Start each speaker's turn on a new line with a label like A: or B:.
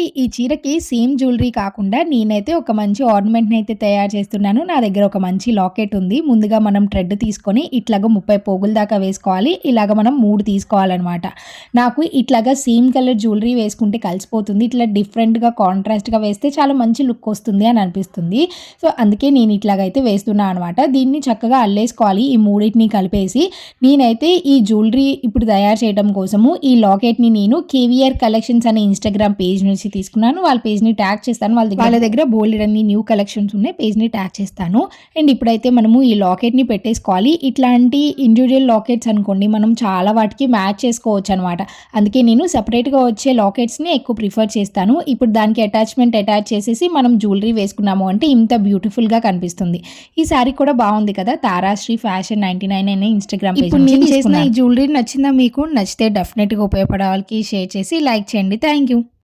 A: అండి ఈ చీరకి సేమ్ జ్యువెలరీ కాకుండా నేనైతే ఒక మంచి ఆర్నమెంట్‌ని అయితే తయారు చేస్తున్నాను. నా దగ్గర ఒక మంచి లాకెట్ ఉంది. ముందుగా మనం థ్రెడ్ తీసుకొని ఇట్లాగా 30 పోగుల దాకా వేసుకోవాలి. ఇలాగ మనం 3 తీసుకోవాలనమాట. నాకు ఇట్లాగా సేమ్ కలర్ జ్యువెలరీ వేసుకుంటే కలిసిపోతుంది. ఇట్లా డిఫరెంట్‌గా కాంట్రాస్ట్‌గా వేస్తే చాలా మంచి లుక్ వస్తుంది అని అనిపిస్తుంది. సో, అందుకే నేను ఇట్లాగైతే వేస్తున్నా అనమాట. దీన్ని చక్కగా అల్లేసుకోవాలి ఈ మూడిటిని కలిపేసి. నేనైతే ఈ జ్యువెలరీ ఇప్పుడు తయారు చేయడం కోసము ఈ లాకెట్‌ని నేను కేవీఆర్ కలెక్షన్స్ అనే ఇన్‌స్టాగ్రామ్ పేజ్ నుంచి తీసుకున్నాను. వాళ్ళ పేజ్‌ని ట్యాగ్ చేస్తాను. వాళ్ళ దగ్గర బోలెడన్ని న్యూ కలెక్షన్స్ ఉన్నాయి. పేజ్‌ని ట్యాగ్ చేస్తాను. అండ్ ఇప్పుడైతే మనము ఈ లాకెట్‌ని పెట్టేసుకోవాలి. ఇట్లాంటి ఇండివిడ్యువల్ లాకెట్స్ అనుకోండి మనం చాలా వాటికి మ్యాచ్ చేసుకోవచ్చనమాట. అందుకే నేను సెపరేట్‌గా వచ్చే లాకెట్స్‌ని ఎక్కువ ప్రిఫర్ చేస్తాను. ఇప్పుడు దానికి అటాచ్‌మెంట్ అటాచ్ చేసేసి మనం జ్యువెలరీ వేసుకున్నాము అంటే ఇంత బ్యూటిఫుల్‌గా కనిపిస్తుంది. ఈ సారీ కూడా బాగుంది కదా! తారాశ్రీ ఫ్యాషన్ 99 అనే ఇన్‌స్టాగ్రామ్ పేజ్
B: ఇప్పుడు
A: నుంచి
B: నేను చేసిన
A: తీసుకున్నాను.
B: ఈ జ్యువెలరీ నచ్చిందా మీకు? నచ్చితే డెఫినెట్‌గా ఉపయోగపడే వాళ్ళకి షేర్ చేసి లైక్ చేయండి. Thank you.